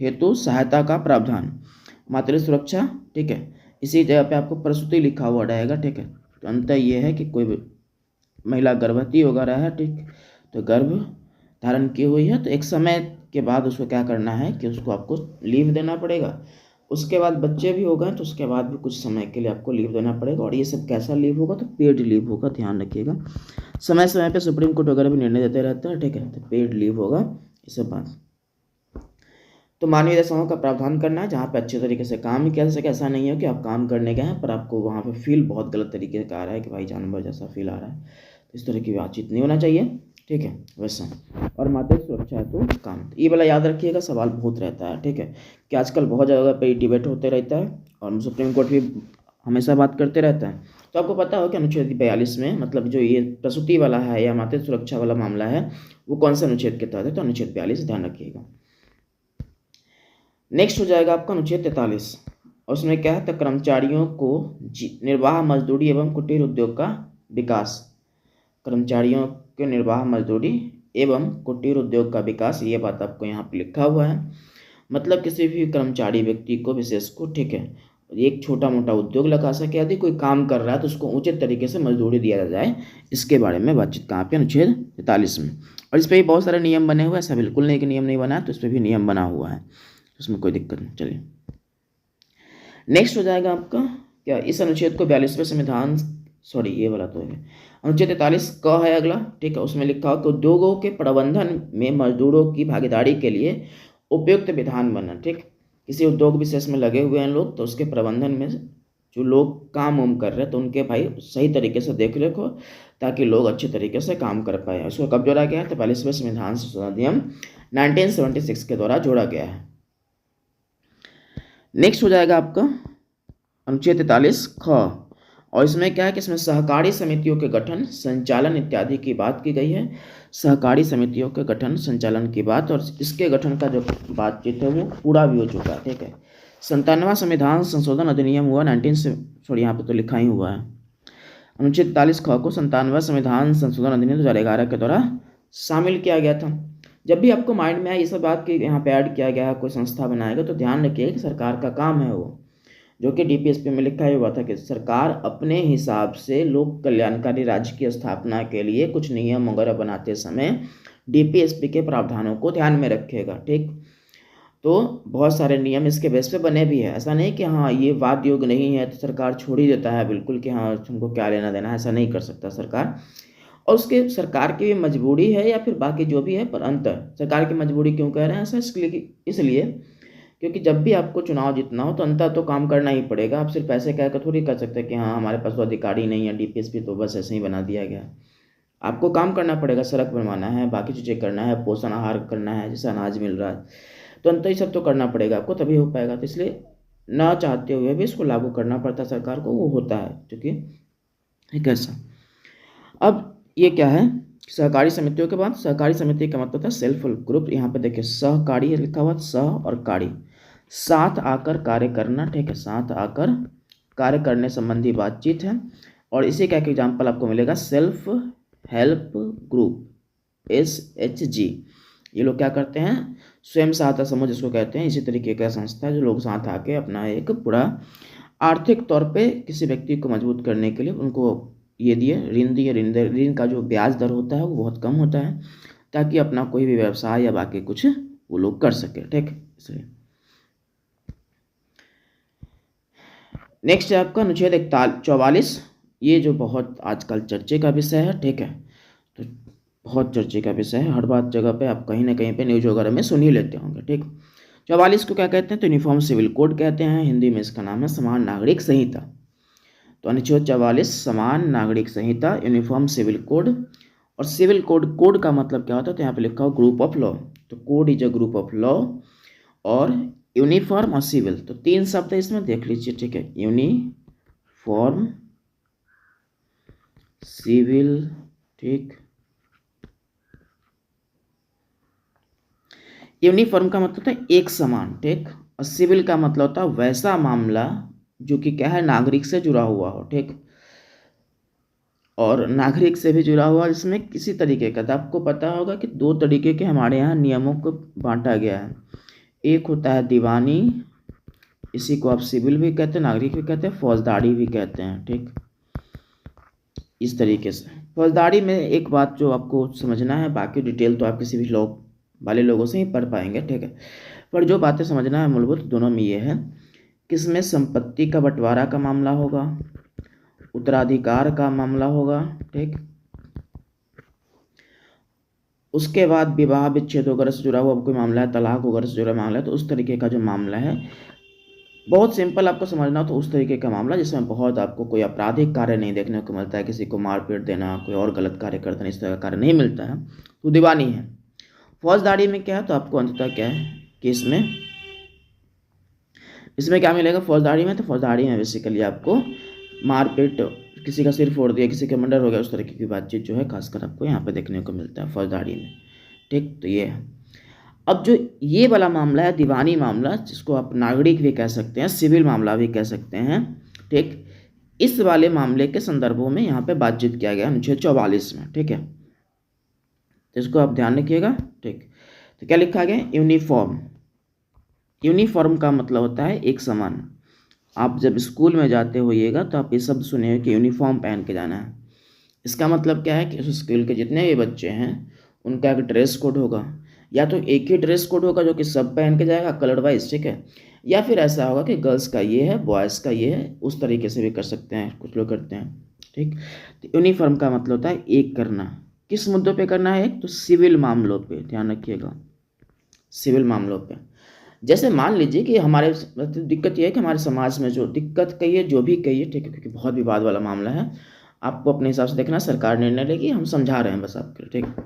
हेतु सहायता का प्रावधान। मातृत्व सुरक्षा, ठीक है, इसी जगह पे आपको प्रसूति लिखा हुआ रहेगा, ठीक है। तो अंतर ये है कि कोई महिला गर्भवती वगैरह है, ठीक, तो गर्भ धारण की हुई है, तो एक समय के बाद उसको क्या करना है कि उसको आपको लीव देना पड़ेगा, उसके बाद बच्चे भी हो गए तो उसके बाद भी कुछ समय के लिए आपको लीव देना पड़ेगा, और ये सब कैसा लीव होगा, तो पेड लीव होगा, ध्यान रखिएगा। समय समय पे सुप्रीम कोर्ट वगैरह भी निर्णय देते रहता है, ठीक है, तो पेड लीव होगा, ये सब बात। तो मानवीय दशाओं का प्रावधान करना है, जहाँ पे अच्छे तरीके से काम किया जा सके, ऐसा नहीं है कि आप काम करने गए हैं पर आपको वहाँ पे फील बहुत गलत तरीके से आ रहा है कि भाई जानवर जैसा फील आ रहा है, तो इस तरह की बातचीत नहीं होना चाहिए, ठीक है, वैसा। और मातृत्व सुरक्षा है तो काम, ये वाला याद रखिएगा, सवाल बहुत रहता है, ठीक है, कि आजकल बहुत जगह पे डिबेट होते रहता है, और सुप्रीम कोर्ट भी हमेशा बात करते रहता है। तो आपको पता हो कि अनुच्छेद 42 में, मतलब जो ये प्रसूति वाला है या मातृत्व सुरक्षा वाला मामला है, वो कौन सा अनुच्छेद के तहत है, तो अनुच्छेद 42 ध्यान रखिएगा। नेक्स्ट हो जाएगा आपका अनुच्छेद 43, और उसमें क्या है, तो कर्मचारियों को निर्वाह मजदूरी एवं कुटीर उद्योग का विकास, कर्मचारियों के निर्वाह मजदूरी एवं कुटीर उद्योग का विकास, ये बात आपको यहाँ पे लिखा हुआ है। मतलब किसी भी कर्मचारी व्यक्ति को, विशेष को, ठीक है, एक छोटा मोटा उद्योग लगा सके, यदि कोई काम कर रहा है तो उसको उचित तरीके से मजदूरी दिया जाए, इसके बारे में बातचीत कहाँ पे, अनुच्छेद 43 में। और इस पर भी बहुत सारे नियम बने हुए हैं, ऐसा बिल्कुल नहीं कि नियम नहीं बना है, तो इस पर भी नियम बना हुआ है, उसमें कोई दिक्कत नहीं। चलिए नेक्स्ट हो जाएगा आपका क्या, इस अनुच्छेद को 42वें संविधान सॉरी ये वाला तो है। अनुच्छेद 43 क है अगला, ठीक है। उसमें लिखा हो कि उद्योगों के प्रबंधन में मजदूरों की भागीदारी के लिए उपयुक्त विधान बना, ठीक। किसी उद्योग विशेष में लगे हुए हैं लोग, तो उसके प्रबंधन में जो लोग काम उम कर रहे हैं तो उनके भाई सही तरीके से देख रेख हो, ताकि लोग अच्छे तरीके से काम कर पाए। उसको कब जोड़ा गया है? 43वें संविधान संशोधन अधिनियम 1976 के द्वारा जोड़ा गया है। नेक्स्ट हो जाएगा आपका अनुच्छेद 43 ख, और इसमें क्या है कि इसमें सहकारी समितियों के गठन, संचालन इत्यादि की बात की गई है। सहकारी समितियों के गठन संचालन की बात, और इसके गठन का जो बातचीत है वो पूरा भी हो चुका है, ठीक है। 97वां संविधान संशोधन अधिनियम हुआ 19 से, सॉरी यहाँ पे तो लिखा ही हुआ है, अनुच्छेद 43 ख को 97वां संविधान संशोधन अधिनियम 2011 के द्वारा शामिल किया गया था। जब भी आपको माइंड में आए ये सब बात कि यहाँ पे ऐड किया गया है, कोई संस्था बनाएगा, तो ध्यान रखिए कि सरकार का काम है वो, जो कि डीपीएसपी में लिखा हुआ था कि सरकार अपने हिसाब से लोक कल्याणकारी राज्य की स्थापना के लिए कुछ नियम वगैरह बनाते समय डीपीएसपी के प्रावधानों को ध्यान में रखेगा, ठीक। तो बहुत सारे नियम इसके बेस पे बने भी है। ऐसा नहीं कि हाँ ये वाद योग्य नहीं है तो सरकार छोड़ ही देता है बिल्कुल कि हाँ तुमको क्या लेना देना है, ऐसा नहीं कर सकता सरकार। और उसके सरकार की भी मजबूरी है या फिर बाकी जो भी है, पर अंतर सरकार की मजबूरी क्यों कह रहे हैं ऐसा, इसलिए क्योंकि जब भी आपको चुनाव जीतना हो तो अंतर तो काम करना ही पड़ेगा। आप सिर्फ ऐसे कहकर थोड़ी कर सकते हैं कि हाँ हमारे पास तो अधिकारी नहीं है, डीपीएसपी तो बस ऐसे ही बना दिया गया। आपको काम करना पड़ेगा, सड़क बनवाना है, बाकी चीज़ें करना है, पोषण आहार करना है, जैसे अनाज मिल रहा है, तो अंतर ही सब तो करना पड़ेगा आपको, तभी हो पाएगा। तो इसलिए ना चाहते हुए भी इसको लागू करना पड़ता है सरकार को, वो होता है क्योंकि एक ऐसा। अब ये क्या है, सहकारी समितियों के बाद सहकारी समिति का मतलब था सेल्फ हेल्प ग्रुप। यहाँ पे देखिए सहकारी लिखा हुआ, सह और कारी, साथ आकर कार्य करना, ठीक है, साथ आकर कार्य करने संबंधी बातचीत है। और इसी का एक एग्जाम्पल आपको मिलेगा सेल्फ हेल्प ग्रुप, SHG। ये लोग क्या करते हैं, स्वयं सहायता समूह जिसको कहते हैं, इसी तरीके का संस्था है जो लोग साथ आके अपना एक पूरा आर्थिक तौर पे किसी व्यक्ति को मजबूत करने के लिए उनको ये दिए, ऋण दिए, ऋण का जो ब्याज दर होता है वो बहुत कम होता है, ताकि अपना कोई भी व्यवसाय या बाकी कुछ वो लोग कर सके, ठीक। इसलिए नेक्स्ट है आपका अनुच्छेद 44। ये जो बहुत आजकल चर्चे का विषय है, ठीक है, तो बहुत चर्चे का विषय है, हर बात जगह पे आप कहीं ना कहीं पे न्यूज वगैरह में सुन ही लेते होंगे, ठीक। 44 को क्या कहते हैं, तो यूनिफॉर्म सिविल कोड कहते हैं, हिंदी में इसका नाम है समान नागरिक संहिता। तो अनुच्छेद 44 समान नागरिक संहिता, यूनिफॉर्म सिविल कोड। और सिविल कोड, कोड का मतलब क्या होता है, तो यहाँ पे लिखा हो ग्रुप ऑफ लॉ, तो code is a group of law. और यूनिफॉर्म और सिविल, तो तीन शब्द है इसमें, देख लीजिए, ठीक है, यूनिफॉर्म, सिविल, ठीक। यूनिफॉर्म का मतलब होता है एक समान, ठीक, और सिविल का मतलब होता है वैसा मामला जो कि क्या है, नागरिक से जुड़ा हुआ हो, ठीक। और नागरिक से भी जुड़ा हुआ जिसमें किसी तरीके का, तो आपको पता होगा कि दो तरीके के हमारे यहाँ नियमों को बांटा गया है। एक होता है दीवानी, इसी को आप सिविल भी कहते हैं, नागरिक भी कहते हैं, फौजदारी भी कहते हैं, ठीक। इस तरीके से फौजदारी में एक बात जो आपको समझना है, बाकी डिटेल तो आप किसी भी लोग वाले लोगों से ही पढ़ पाएंगे, ठीक है, पर जो बातें समझना है मूलभूत दोनों में ये है कि इसमें संपत्ति का बंटवारा का मामला होगा, उत्तराधिकार का मामला होगा, ठीक। उसके बाद विवाह विच्छेद वगैरह से जुड़ा हुआ कोई मामला है, तलाक वगैरह से जुड़ा मामला है, तो उस तरीके का जो मामला है, बहुत सिंपल आपको समझना हो तो उस तरीके का मामला जिसमें बहुत आपको कोई आपराधिक कार्य नहीं देखने को मिलता है, किसी को मारपीट देना, कोई और गलत कार्य कर देना, इस तरह का कार्य नहीं मिलता है, तो दीवानी है। फौजदारी में क्या है, तो आपको अंततः क्या है कि इसमें क्या मिलेगा फौजदारी में, तो फौजदारी में बेसिकली आपको मारपीट, किसी का सिर फोड़ दिया, किसी का मर्डर हो गया, उस तरीके की बातचीत जो है खासकर आपको यहाँ पे देखने को मिलता है फौजदारी में, ठीक। तो ये है। अब जो ये वाला मामला है दीवानी मामला, जिसको आप नागरिक भी कह सकते हैं, सिविल मामला भी कह सकते हैं, ठीक, इस वाले मामले के संदर्भों में यहाँ पे बातचीत किया गया अनुच्छेद 44 में, ठीक है, तो इसको आप ध्यान रखिएगा, ठीक। तो क्या लिखा गया, यूनिफॉर्म, यूनिफॉर्म का मतलब होता है एक समान। आप जब स्कूल में जाते होइएगा तो आप ये शब्द सुने कि यूनिफॉर्म पहन के जाना है। इसका मतलब क्या है कि उस स्कूल के जितने भी बच्चे हैं उनका एक ड्रेस कोड होगा, या तो एक ही ड्रेस कोड होगा जो कि सब पहन के जाएगा कलर वाइज, ठीक है, या फिर ऐसा होगा कि गर्ल्स का ये है, बॉयज़ का ये है, उस तरीके से भी कर सकते हैं, कुछ लोग करते हैं, ठीक। तो यूनिफॉर्म का मतलब होता है एक करना। किस मुद्दों पे करना है? एक तो सिविल मामलों पे, ध्यान रखिएगा, सिविल मामलों पे। जैसे मान लीजिए कि हमारे दिक्कत यह है कि हमारे समाज में जो दिक्कत कहिए, जो भी कहिए, ठीक है, क्योंकि बहुत विवाद वाला मामला है, आपको अपने हिसाब से देखना, सरकार निर्णय लेगी, हम समझा रहे हैं बस आपके लिए, ठीक।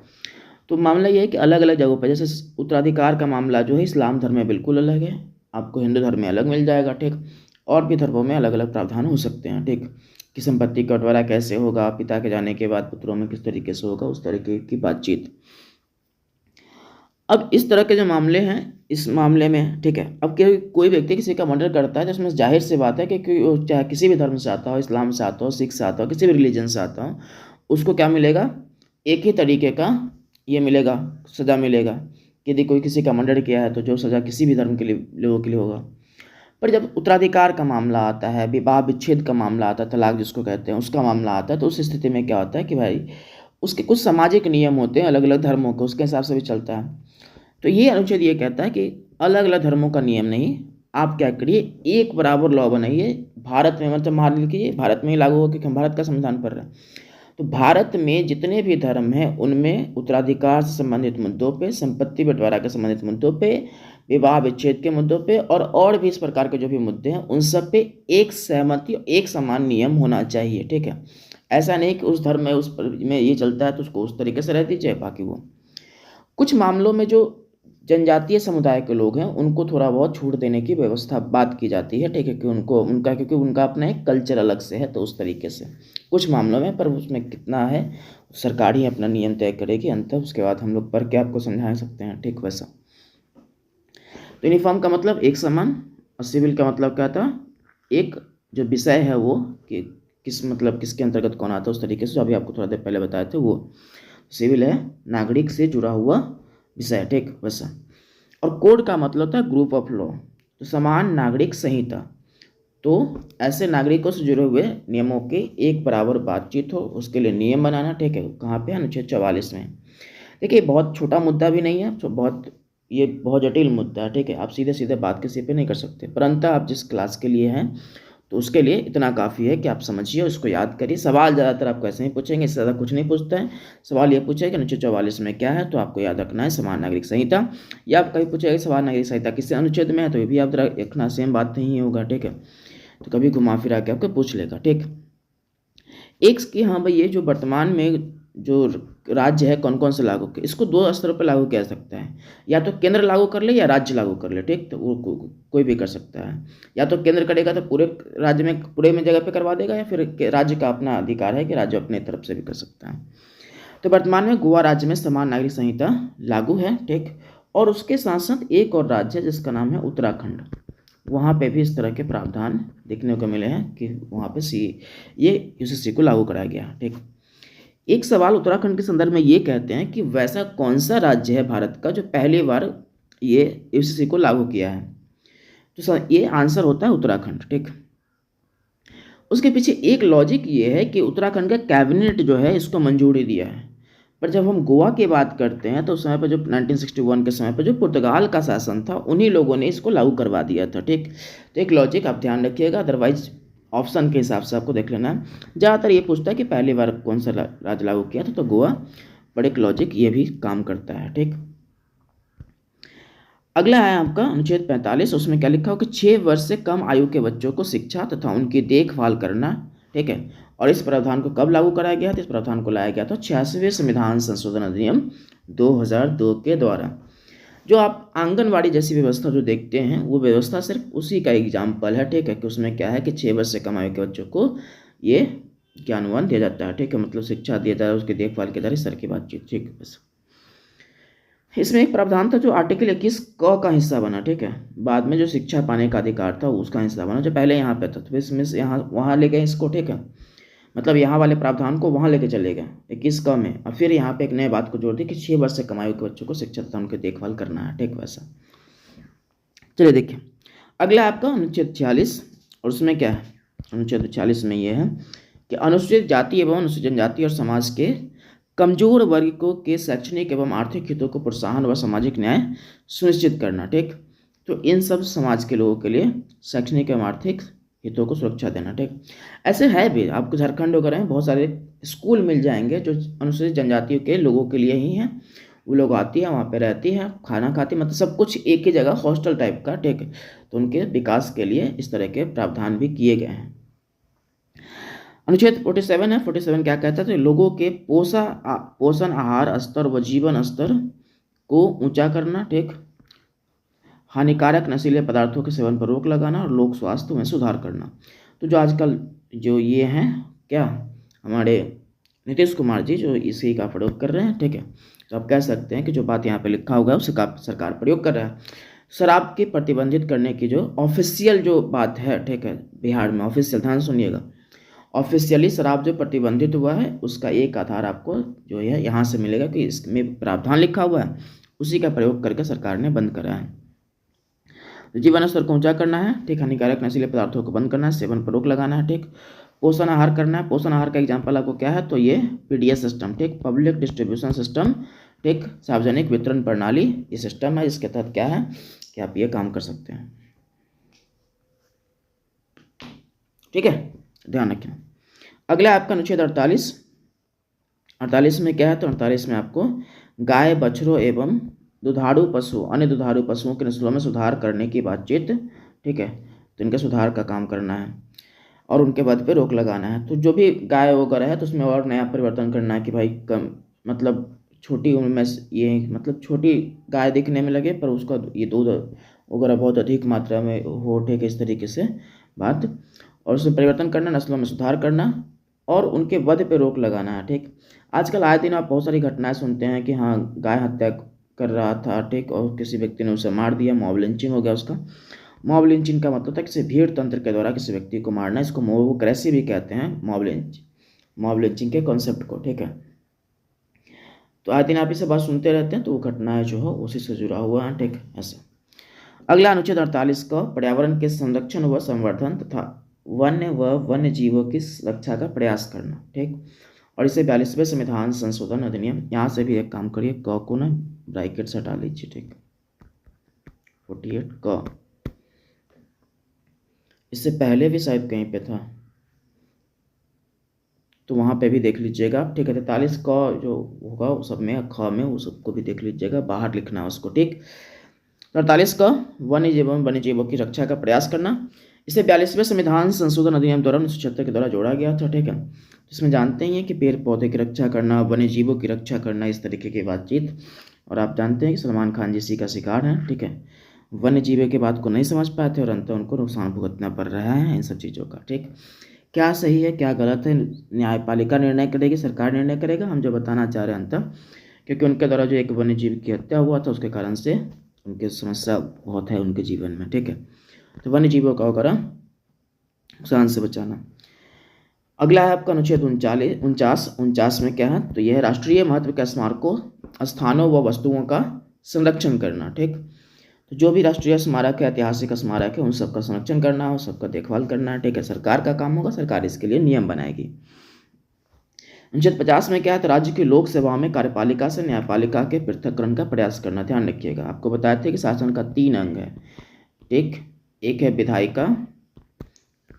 तो मामला ये है कि अलग अलग जगहों पर, जैसे उत्तराधिकार का मामला जो है इस्लाम धर्म में बिल्कुल अलग है, आपको हिंदू धर्म में अलग मिल जाएगा, ठीक। और भी धर्मों में अलग अलग प्रावधान हो सकते हैं, ठीक। कि संपत्ति का बंटवारा कैसे होगा, पिता के जाने के बाद पुत्रों में किस तरीके से होगा, उस तरीके की बातचीत। अब इस तरह के जो मामले हैं, इस मामले में, ठीक है, अब कोई व्यक्ति किसी का मर्डर करता है तो उसमें जाहिर सी बात है कि चाहे किसी भी धर्म से आता हो, इस्लाम से आता हो, सिख से आता हो, किसी भी रिलीजन से आता हो, उसको क्या मिलेगा? एक ही तरीके का ये मिलेगा, सज़ा मिलेगा। यदि कोई किसी का मर्डर किया है तो जो सज़ा किसी भी धर्म के लिए लोगों के लिए होगा। पर जब उत्तराधिकार का मामला आता है, विवाह विच्छेद का मामला आता है, तलाक जिसको कहते हैं, उसका मामला आता है, तो उस स्थिति में क्या होता है कि भाई उसके कुछ सामाजिक नियम होते हैं अलग अलग धर्मों के, उसके हिसाब से भी चलता है। तो ये अनुच्छेद ये कहता है कि अलग अलग धर्मों का नियम नहीं, आप क्या करिए, एक बराबर लॉ बनाइए भारत में, मतलब मान लीजिए भारत में ही लागू हो, क्योंकि हम भारत का संविधान पढ़ रहे हैं। तो भारत में जितने भी धर्म हैं उनमें उत्तराधिकार से संबंधित मुद्दों पे, संपत्ति बंटवारा के संबंधित मुद्दों पे, विवाह विच्छेद के मुद्दों पे और भी इस प्रकार के जो भी मुद्दे हैं उन सब पे एक सहमति, एक समान नियम होना चाहिए, ठीक है। ऐसा नहीं कि उस धर्म में उस में ये चलता है तो उसको उस तरीके से रह दीजिए, बाकी वो। कुछ मामलों में जो जनजातीय समुदाय के लोग हैं उनको थोड़ा बहुत छूट देने की व्यवस्था बात की जाती है, ठीक है, कि उनको क्योंकि उनका अपना एक कल्चर अलग से है, तो उस तरीके से कुछ मामलों में, पर उसमें कितना है सरकार ही अपना नियम तय करेगी अंत, उसके बाद हम लोग पढ़ के आपको समझा सकते हैं, ठीक। वैसा तो यूनिफॉर्म का मतलब एक समान, और सिविल का मतलब क्या था? एक जो विषय है वो कि किस मतलब किसके अंतर्गत कौन आता है, उस तरीके से जो अभी आपको थोड़ा देर पहले बताए थे वो। सिविल है नागरिक से जुड़ा हुआ विषय, ठीक। वैसा। और कोड का मतलब होता है ग्रुप ऑफ लॉ, तो समान नागरिक संहिता, तो ऐसे नागरिकों से जुड़े हुए नियमों की एक बराबर बातचीत हो, उसके लिए नियम बनाना, ठीक है। कहाँ पे? अनुच्छेद 44 में। देखिए बहुत छोटा मुद्दा भी नहीं है, तो ये बहुत जटिल मुद्दा है, ठीक है। आप सीधे सीधे बात किसी पे नहीं कर सकते, परंतु आप जिस क्लास के लिए हैं तो उसके लिए इतना काफ़ी है कि आप समझिए, उसको याद करिए। सवाल ज़्यादातर आपको ऐसे ही पूछेंगे, इससे ज़्यादा कुछ नहीं पूछता है। सवाल ये पूछेगा कि अनुच्छेद 44 में क्या है, तो आपको याद रखना है समान नागरिक संहिता। या आप कभी पूछेगा समान नागरिक संहिता किस अनुच्छेद में है, तो ये भी याद रखना, सेम बात नहीं होगा, ठीक है। तो कभी घुमा फिरा के आपको पूछ लेगा, ठीक। एक कि हाँ भाई ये जो वर्तमान में जो राज्य है कौन कौन से लागू किए, इसको दो स्तरों पर लागू किया जा सकता है, या तो केंद्र लागू कर ले या राज्य लागू कर ले, ठीक। तो वो कोई भी कर सकता है, या तो केंद्र करेगा तो पूरे राज्य में, पूरे में जगह पे करवा देगा, या फिर राज्य का अपना अधिकार है कि राज्य अपने तरफ से भी कर सकता है। तो वर्तमान में गोवा राज्य में समान नागरिक संहिता लागू है, ठीक। और उसके साथ साथ एक और राज्य है जिसका नाम है उत्तराखंड, वहाँ पे भी इस तरह के प्रावधान देखने को मिले हैं कि वहाँ पे ये यूसीसी को लागू कराया गया, ठीक। एक सवाल उत्तराखंड के संदर्भ में ये कहते हैं कि वैसा कौन सा राज्य है भारत का जो पहली बार ये यूसीसी को लागू किया है, तो ये आंसर होता है उत्तराखंड, ठीक। उसके पीछे एक लॉजिक ये है कि उत्तराखंड का कैबिनेट जो है इसको मंजूरी दिया है, पर जब हम गोवा की बात करते हैं तो उस समय पर जो 1961 के समय पर जो पुर्तगाल का शासन था उन्हीं लोगों ने इसको लागू करवा दिया था, ठीक। तो एक लॉजिक आप ध्यान रखिएगा, अदरवाइज ऑप्शन के हिसाब से आपको देख लेना है। ज़्यादातर ये पूछता है कि पहली बार कौन सा राज्य लागू किया था, तो गोवा, पर एक लॉजिक ये भी काम करता है, ठीक। अगला है आपका अनुच्छेद 45, उसमें क्या लिखा हो कि 6 वर्ष से कम आयु के बच्चों को शिक्षा तथा उनकी देखभाल करना, ठीक है। और इस प्रावधान को कब लागू कराया गया था? इस प्रावधान को लाया गया था 86वें संविधान संशोधन अधिनियम 2002 के द्वारा। जो आप आंगनवाड़ी जैसी व्यवस्था जो देखते हैं वो व्यवस्था सिर्फ उसी का एग्जाम्पल है, ठीक है, कि उसमें क्या है कि 6 वर्ष से कम आयु के बच्चों को ये ज्ञानवान दिया जाता है, ठीक है, मतलब शिक्षा दिया जाता है, उसकी देखभाल के द्वारा इस तरह की बातचीत, ठीक। बस इसमें एक प्रावधान था जो आर्टिकल 21 क का हिस्सा बना, ठीक है, बाद में जो शिक्षा पाने का अधिकार था उसका हिस्सा बना, जो पहले यहाँ पे था, तो इसमें यहाँ वहाँ ले गए इसको, ठीक है, मतलब यहाँ वाले प्रावधान को वहाँ लेके चले गए 21 क में, और फिर यहाँ पे एक नए बात को जोड़ दी कि 6 वर्ष से कम आयु के बच्चों को शिक्षा तथा उनकी देखभाल करना है, ठीक। वैसा चलिए देखिए अगला आपका अनुच्छेद 46, और उसमें क्या है? अनुच्छेद 46 में ये है कि अनुसूचित जाति एवं अनुसूचित जनजाति और समाज के कमजोर वर्गों के शैक्षणिक एवं आर्थिक हितों को प्रोत्साहन व सामाजिक न्याय सुनिश्चित करना, ठीक। तो इन सब समाज के लोगों के लिए शैक्षणिक एवं आर्थिक हितों को सुरक्षा देना। ठीक, ऐसे है भी, आपको झारखंड वगैरह में बहुत सारे स्कूल मिल जाएंगे जो अनुसूचित जनजातियों के लोगों के लिए ही हैं। वो लोग आती है, वहाँ पे रहती है, खाना खाती, मतलब सब कुछ एक ही जगह, हॉस्टल टाइप का। ठीक है, तो उनके विकास के लिए इस तरह के प्रावधान भी किए गए हैं। अनुच्छेद 47 है। 47 क्या कहता है? तो लोगों के पोषण आहार स्तर व जीवन स्तर को ऊंचा करना। ठीक, हानिकारक नशीले पदार्थों के सेवन पर रोक लगाना और लोक स्वास्थ्य में सुधार करना। तो जो आजकल जो ये हैं क्या, हमारे नीतीश कुमार जी जो इसी का प्रयोग कर रहे हैं। ठीक है, तो आप कह सकते हैं कि जो बात यहाँ पे लिखा हुआ है उसे का सरकार प्रयोग कर रहा है। शराब की प्रतिबंधित करने की जो ऑफिशियल जो बात है, ठीक है, बिहार में ऑफिशियल, ध्यान सुनिएगा, ऑफिशियली शराब जो प्रतिबंधित हुआ है उसका एक आधार आपको जो है यहाँ से मिलेगा कि इसमें प्रावधान लिखा हुआ है, उसी का प्रयोग करके सरकार ने बंद करा है। तो जीवन स्तर को ऊंचा करना है। ठीक, हानिकारक नशीले पदार्थों को बंद करना है, सेवन पर रोक लगाना है। ठीक, पोषण आहार करना है। पोषण आहार का एग्जाम्पल आपको क्या है? तो ये पीडीएस सिस्टम, ठीक, पब्लिक डिस्ट्रीब्यूशन सिस्टम, ठीक, सार्वजनिक वितरण प्रणाली, ये सिस्टम है। इसके तहत क्या है कि आप ये काम कर सकते हैं। ठीक है, ध्यान रखें। अगला आपका अनुच्छेद 48। 48 में क्या है? तो 48 में आपको गाय, बछड़ों एवं दुधारू पशु, अन्य दुधारू पशुओं की नस्लों में सुधार करने की बातचीत। ठीक है, तो इनके सुधार का काम करना है और उनके वध पे रोक लगाना है। तो जो भी गाय वगैरह है तो उसमें और नया परिवर्तन करना है कि भाई कम, मतलब छोटी उम्र में ये, मतलब छोटी गाय दिखने में लगे पर उसका ये दूध वगैरह बहुत अधिक मात्रा में हो। ठीक है, इस तरीके से बात, और उसमें परिवर्तन करना, नस्लों में सुधार करना और उनके वध पे रोक लगाना है। ठीक, आजकल आए दिन आप बहुत सारी घटनाएं सुनते हैं कि हाँ गाय हत्या कर रहा था, ठीक, और किसी व्यक्ति ने उसे मार दिया, मॉब लिंचिंग हो गया उसका। मॉब लिंचिंग का मतलब था किसी भीड़ तंत्र के द्वारा किसी व्यक्ति को मारना, इसको मोबोक्रेसी भी कहते हैं, मॉब लिंचिंग के कॉन्सेप्ट को। ठीक है, तो आए दिन आप इसे बात सुनते रहते हैं, तो वो घटनाएं जो है उसी से जुड़ा हुआ है। ठीक, ऐसा। अगला अनुच्छेद 48 का पर्यावरण के संरक्षण व संवर्धन तथा वन्य जीवों की रक्षा का प्रयास करना। ठीक, और इसे 42वें संविधान संशोधन अधिनियम, यहाँ से भी एक काम करिए, क को ना ब्रैकेट से हटा लीजिए। ठीक, 48 क, इससे पहले भी शायद कहीं पे था तो वहाँ पे भी देख लीजिएगा। ठीक है, 43 का जो होगा वो सब में, ख में, वो सबको भी देख लीजिएगा, बाहर लिखना है उसको। ठीक, 48 का वन्य जीवों की रक्षा का प्रयास करना, इसे 42वें संविधान संशोधन अधिनियम द्वारा 1976 के द्वारा जोड़ा गया था। ठीक है, इसमें जानते ही हैं कि पेड़ पौधे की रक्षा करना, वन्य जीवों की रक्षा करना, इस तरीके की बातचीत। और आप जानते हैं कि सलमान खान जी इसी का शिकार हैं। ठीक है, वन्य जीवों की बात को नहीं समझ पाए थे और अंत उनको नुकसान भुगतना पड़ रहा है इन सब चीज़ों का। ठीक, क्या सही है क्या गलत है, न्यायपालिका निर्णय करेगी, सरकार निर्णय करेगा। हम जो बताना चाह रहे हैं अंत, क्योंकि उनके द्वारा जो एक वन्य जीव की हत्या हुआ था उसके कारण से उनकी समस्या बहुत है उनके जीवन में। ठीक है, तो वन्य जीवों का वगैरह नुकसान से बचाना। अगला है आपका अनुच्छेद 49 में क्या है? तो यह है राष्ट्रीय महत्व के स्मारकों, स्थानों व वस्तुओं का संरक्षण करना। ठीक, तो जो भी राष्ट्रीय स्मारक है, ऐतिहासिक स्मारक है, उन सबका संरक्षण करना है और सबका देखभाल करना है। ठीक है, सरकार का काम होगा, सरकार इसके लिए नियम बनाएगी। अनुच्छेद 50 में क्या है? तो राज्य की लोक सेवाओं में कार्यपालिका से न्यायपालिका के पृथक्करण का प्रयास करना। ध्यान रखिएगा, आपको बताया था कि शासन का 3 अंग है। ठीक, एक है विधायिका,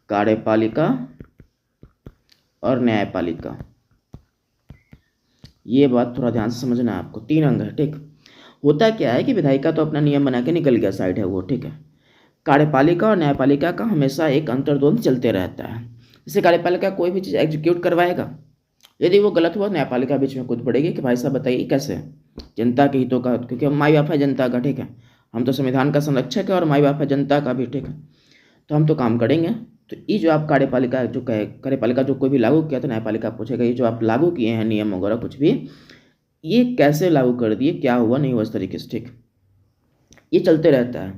कार्यपालिका और न्यायपालिका। ये बात थोड़ा ध्यान से समझना है आपको, 3 अंग है। ठीक, होता क्या है कि विधायिका तो अपना नियम बना के निकल गया, साइड है वो। ठीक है, कार्यपालिका और न्यायपालिका का हमेशा एक अंतर्द्वंद चलते रहता है। जैसे कार्यपालिका कोई भी चीज़ एग्जीक्यूट करवाएगा, यदि वो गलत हुआ न्यायपालिका बीच में कूद पड़ेगी कि भाई साहब बताइए कैसे, जनता के हितों का, क्योंकि हम माई बाप है जनता का। ठीक है, हम तो संविधान का संरक्षक है और माई बाप है जनता का भी। ठीक है, तो हम तो काम करेंगे। तो ये जो आप कार्यपालिका जो कोई भी लागू किया था, न्यायपालिका पूछेगा ये जो आप लागू किए हैं नियम वगैरह कुछ भी, ये कैसे लागू कर दिए, क्या हुआ नहीं हुआ, इस तरीके से। ठीक, ये चलते रहता है।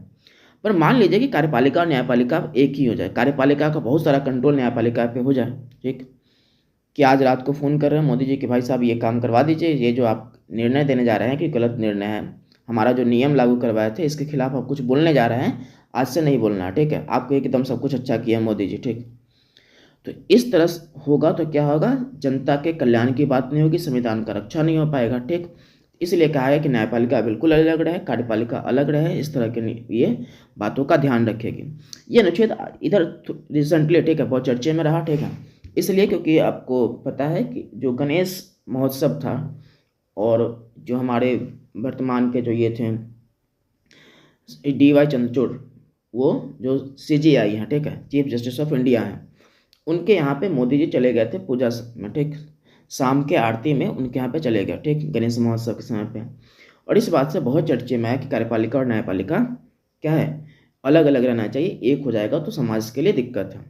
पर मान लीजिए कि कार्यपालिका और न्यायपालिका एक ही हो जाए, कार्यपालिका का बहुत सारा कंट्रोल न्यायपालिका पे हो जाए। ठीक, कि आज रात को फ़ोन कर रहे हैं मोदी जी कि भाई साहब ये काम करवा दीजिए, ये जो आप निर्णय देने जा रहे हैं कि गलत निर्णय है, हमारा जो नियम लागू करवाए थे इसके खिलाफ आप कुछ बोलने जा रहे हैं, आज से नहीं बोलना। ठीक है, आपको एकदम सब कुछ अच्छा किया मोदी जी। ठीक, तो इस तरह होगा तो क्या होगा, जनता के कल्याण की बात नहीं होगी, संविधान का रक्षा नहीं हो पाएगा। ठीक, इसलिए कहा है कि न्यायपालिका बिल्कुल अलग रहे, कार्यपालिका अलग रहे, इस तरह के ये बातों का ध्यान रखेगी। ये अनुच्छेद इधर रिसेंटली, ठीक है, बहुत चर्चे में रहा, ठीक है, इसलिए क्योंकि आपको पता है कि जो गणेश महोत्सव था और जो हमारे वर्तमान के जो ये थे DY चंद्रचूड़, वो जो CJI हैं, ठीक है, चीफ जस्टिस ऑफ इंडिया हैं, उनके यहाँ पे मोदी जी चले गए थे पूजा में, ठीक, शाम के आरती में उनके यहाँ पे चले गए, ठीक, गणेश महोत्सव के समय पे। और इस बात से बहुत चर्चे में है कि कार्यपालिका और न्यायपालिका क्या है, अलग अलग रहना चाहिए, एक हो जाएगा तो समाज के लिए दिक्कत है।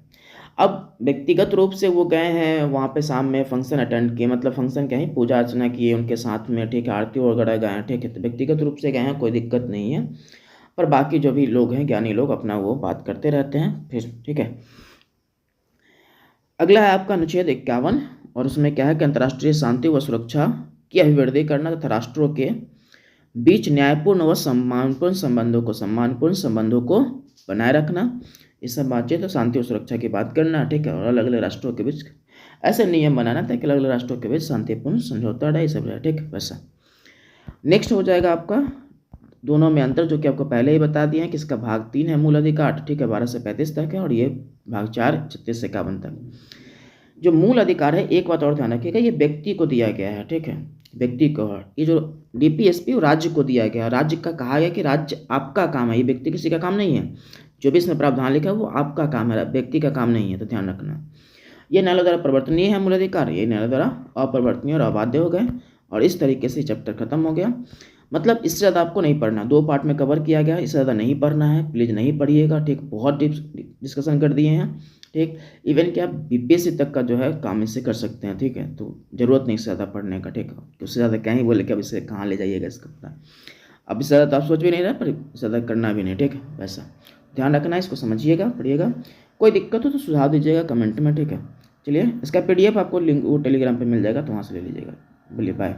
अब व्यक्तिगत रूप से वो गए हैं वहाँ पे, शाम में फंक्शन अटेंड किए, मतलब फंक्शन क्या है, पूजा अर्चना किए उनके साथ में, ठीक है, आरती वगैरह गए हैं, ठीक है, तो व्यक्तिगत रूप से गए हैं, कोई दिक्कत नहीं है। पर बाकी जो भी लोग हैं, ज्ञानी लोग, अपना वो बात करते रहते हैं फिर, ठीक है। अगला है आपका अनुच्छेद 51, और उसमें क्या है कि अंतर्राष्ट्रीय शांति व सुरक्षा की अभिवृद्धि करना तथा राष्ट्रों के बीच न्यायपूर्ण व सम्मानपूर्ण संबंधों को बनाए रखना। इस सब बातचीत तो शांति और सुरक्षा की बात करना, ठीक है, और अलग अलग राष्ट्रों के बीच ऐसे नियम बनाना ताकि अलग अलग राष्ट्रों के बीच शांतिपूर्ण समझौता रहे, सब रहे, ठीक, वैसा। नेक्स्ट हो जाएगा आपका दोनों में अंतर, जो कि आपको पहले ही बता दिया है कि इसका भाग 3 है मूल अधिकार, ठीक है, 12 से 35 तक है, और ये भाग 4 36 से 51 तक। जो मूल अधिकार है, एक बात और ध्यान रखिएगा, ये व्यक्ति को दिया गया है, ठीक है, व्यक्ति को। ये जो DPSP राज्य को दिया गया है, राज्य का कहा गया कि राज्य आपका काम है, ये व्यक्ति किसी का काम नहीं है। जो भी इसमें प्रावधान लिखा है वो आपका काम है, व्यक्ति का काम नहीं है, तो ध्यान रखना। ये न्यायालय द्वारा परिवर्तनीय है मूल अधिकार, ये न्यायालय द्वारा अपरिवर्तनीय और अबाध्य हो गए, और इस तरीके से चैप्टर खत्म हो गया। मतलब इससे ज़्यादा आपको नहीं पढ़ना, 2 पार्ट में कवर किया गया है, इससे ज़्यादा नहीं पढ़ना है, प्लीज़ नहीं पढ़िएगा, ठीक, बहुत डिस्कशन कर दिए हैं, ठीक। इवन कि आप BPSC तक का जो है काम इससे कर सकते हैं, ठीक है, तो ज़रूरत नहीं इससे ज़्यादा पढ़ने का, ठीक है, उससे ज़्यादा क्या ही बोले कि अब इसे कहाँ ले जाइएगा इसका पता। अब इससे ज़्यादा तो आप सोच भी नहीं रहे, पर इससे ज़्यादा करना भी नहीं, ठीक है, वैसा ध्यान रखना, इसको समझिएगा, पढ़िएगा। कोई दिक्कत हो तो सुझाव दीजिएगा कमेंट में, ठीक है। चलिए, इसका PDF आपको लिंक वो टेलीग्राम पे मिल जाएगा, तो वहाँ से ले लीजिएगा। बोलिए बाय।